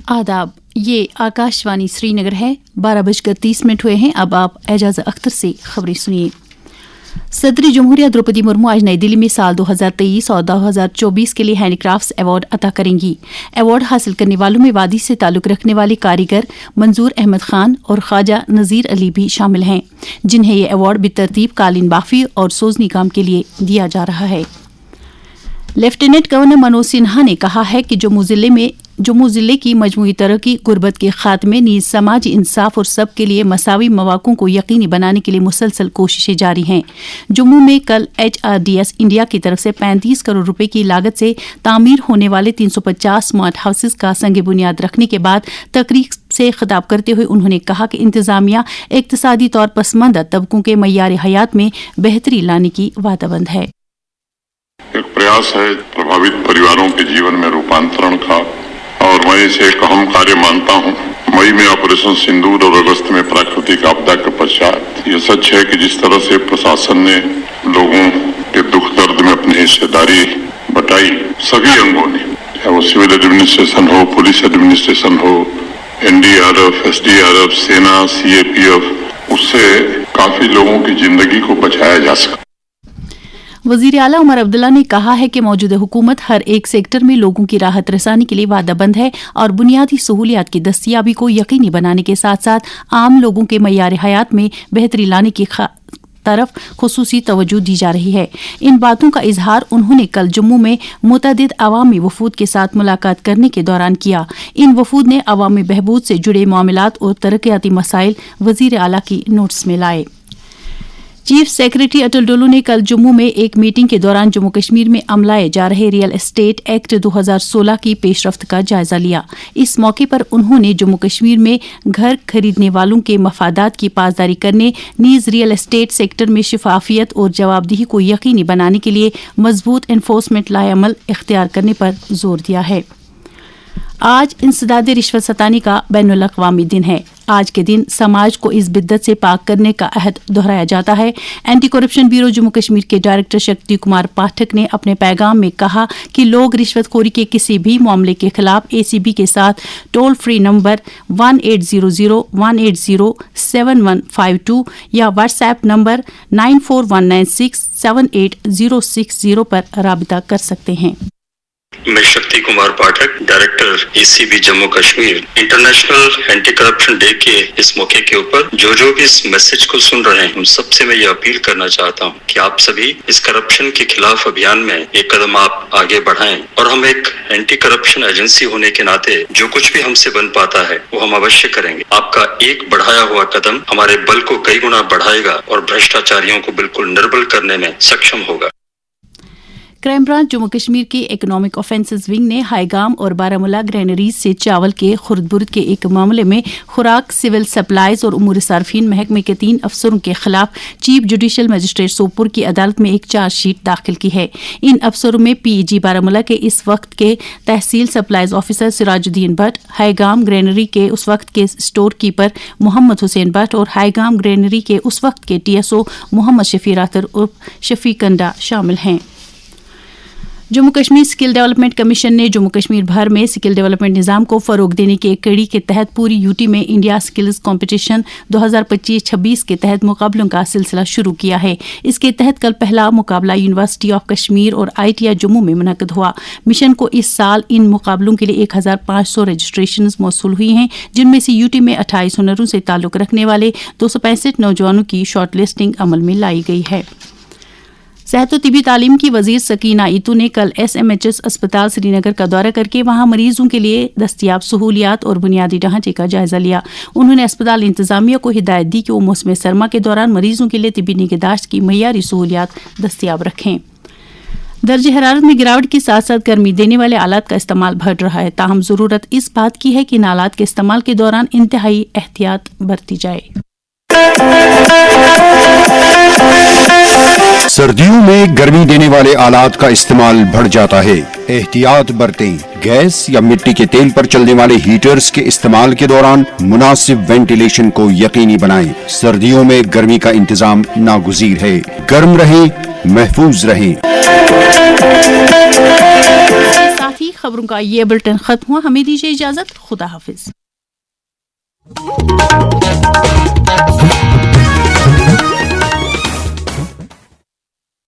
आदाब, ये आकाशवाणी श्रीनगर है। 12:30 हुए हैं। अब आप एजाज अख्तर से खबरें सुनिए। सदर जमहूरिया द्रौपदी मुर्मू आज नई दिल्ली में साल 2023 और 2024 के लिए हैंडीक्राफ्ट्स अवार्ड अता करेंगी। अवार्ड हासिल करने वालों में वादी से ताल्लुक रखने वाले कारीगर मंजूर अहमद खान और ख्वाजा नज़ीर अली भी शामिल हैं, जिन्हें ये अवार्ड बेतरतीब कालीन बाफी और सोजनी काम के लिए दिया जा रहा है। लेफ्टिनेंट गवर्नर मनोज सिन्हा ने कहा है कि जम्मू जिले की मजमूई तरक्की, गुर्बत के खात्मे, नीज समाजी इंसाफ और सब के लिए मसावी मौक़ों को यकीनी बनाने के लिए मुसलसल कोशिशें जारी हैं। जम्मू में कल HRDS इंडिया की तरफ से 35 करोड़ रुपए की लागत से तामीर होने वाले 350 स्मार्ट हाउसेज का संग बुनियाद रखने के बाद तकरीर से खिताब करते हुए उन्होंने कहा कि इंतजामिया इक्तिसादी तौर पसमंदा तबकों के मय्यार हयात में बेहतरी लाने की वादाबंद है। एक प्रयास है प्रभावित परिवारों के जीवन में रूपांतरण का, और मैं इसे एक अहम कार्य मानता हूँ। मई में ऑपरेशन सिंदूर और अगस्त में प्राकृतिक आपदा के पश्चात ये सच है कि जिस तरह से प्रशासन ने लोगों के दुख दर्द में अपनी हिस्सेदारी बटाई, सभी अंगों ने, चाहे वो सिविल एडमिनिस्ट्रेशन हो, पुलिस एडमिनिस्ट्रेशन हो, NDRF, SDRF, सेना, CAPF, उससे काफी लोगों की जिंदगी को बचाया जा सका। वजीर आला उमर अब्दुल्ला ने कहा है कि मौजूदा हुकूमत हर एक सेक्टर में लोगों की राहत रसानी के लिए वादाबंद है और बुनियादी सहूलियात की दस्तियाबी को यकीनी बनाने के साथ साथ आम लोगों के मय्यार हयात में बेहतरी लाने की तरफ खुसूसी तवज्जो दी जा रही है। इन बातों का इजहार उन्होंने कल जम्मू में मुतअद्दिद अवामी वफूद के साथ मुलाकात करने के दौरान किया। इन वफूद ने अवामी बहबूद से जुड़े मामलात और तरक्याती मसाइल वजीर आला की नोटिस में लाए। चीफ सेक्रेटरी अटल डोलू ने कल जम्मू में एक मीटिंग के दौरान जम्मू कश्मीर में अमलाए जा रहे रियल एस्टेट एक्ट 2016 की पेशरफ्त का जायजा लिया। इस मौके पर उन्होंने जम्मू कश्मीर में घर खरीदने वालों के मफादात की पासदारी करने, नीज रियल एस्टेट सेक्टर में शफाफियत और जवाबदेही को यकीनी बनाने के लिए मजबूत एनफोर्समेंट लाएअमल इख्तियार करने पर जोर दिया है। आज इंसदाद रिश्वत सतानी का बैनुल अक़वामी दिन है। आज के दिन समाज को इस बिद्दत से पाक करने का अहद दोहराया जाता है। Anti corruption bureau Jammu Kashmir के डायरेक्टर शक्ति कुमार पाठक ने अपने पैगाम में कहा कि लोग रिश्वतखोरी के किसी भी मामले के खिलाफ ACB के साथ टोल फ्री नंबर 1800-180-7152 या व्हाट्सएप नंबर 9419678060 पर राबिता कर सकते हैं। मैं Shakti Kumar Pathak, director ACB Jammu Kashmir, international anti corruption day के इस मौके के ऊपर जो भी इस मैसेज को सुन रहे हैं, उन सबसे मैं ये अपील करना चाहता हूँ कि आप सभी इस करप्शन के खिलाफ अभियान में एक कदम आप आगे बढ़ाएं और हम एक एंटी करप्शन एजेंसी होने के नाते जो कुछ भी हमसे बन पाता है वो हम अवश्य करेंगे। आपका एक बढ़ाया हुआ कदम हमारे बल को कई गुना बढ़ाएगा और भ्रष्टाचारियों को बिल्कुल निर्बल करने में सक्षम होगा। क्राइम ब्रांच जम्मू कश्मीर के इकोनॉमिक ऑफेंसेस विंग ने हाईगाम और बारामूला ग्रेनरीज से चावल के खुर्द-बुर्द के एक मामले में खुराक, सिविल सप्लाईज और उमूर सार्फिन महकमे के 3 अफसरों के खिलाफ चीफ जुडिशल मजिस्ट्रेट सोपुर की अदालत में एक चार्जशीट दाखिल की है। इन अफसरों में PEG बारामूला के इस वक्त के तहसील supplies officer Sirajuddin Bhat, Haigam granary के उस वक्त के स्टोर कीपर मोहम्मद हुसैन भट्ट और हाईगाम ग्रेनरी के उस वक्त के TSO मोहम्मद शफीर अख्तर उर्फ शफी कंडा शामिल हैं। Jammu Kashmir skill development commission ने जम्मू कश्मीर भर में स्किल डेवलपमेंट निज़ाम को फ़रोग देने की एक कड़ी के तहत पूरी UT में इंडिया स्किल्स कॉम्पिटिशन 2025-26 के तहत मुकाबलों का सिलसिला शुरू किया है। इसके तहत कल पहला मुकाबला यूनिवर्सिटी ऑफ कश्मीर और ITI जम्मू में मुनक़द हुआ। मिशन को इस साल इन मुकाबलों के लिए 1500 रजिस्ट्रेशन मौसूल हुई हैं, जिनमें से UT में 28 हुनरों से ताल्लुक़ रखने वाले 265 नौजवानों की शॉर्ट लिस्टिंग अमल में लाई गई है। सेहत और तिबी तालीम की वजीर सकीना ईतू ने कल SMHS अस्पताल श्रीनगर का दौरा करके वहां मरीजों के लिए दस्तियाब सहूलियात और बुनियादी ढांचे का जायजा लिया। उन्होंने अस्पताल इंतजामिया को हिदायत दी कि वो मौसम सरमा के दौरान मरीजों के लिए तिबी निगहदाश्त की मय्यारी सहूलियात दस्तियाब रखें। दर्ज हरारत में गिरावट के साथ साथ गर्मी देने वाले आलात का इस्तेमाल बढ़ रहा है, ताहम जरूरत इस बात की है कि इन आलात के इस्तेमाल के दौरान इंतहाई एहतियात बरती जाए। सर्दियों में गर्मी देने वाले आलात का इस्तेमाल बढ़ जाता है, एहतियात बरतें। गैस या मिट्टी के तेल पर चलने वाले हीटर्स के इस्तेमाल के दौरान मुनासिब वेंटिलेशन को यकीनी बनाएं। सर्दियों में गर्मी का इंतजाम नागुज़ीर है। गर्म रहें, महफूज रहें। साथ ही खबरों का ये बुलेटिन खत्म हुआ. हमें दीजिए इजाजत. खुदा हाफिज.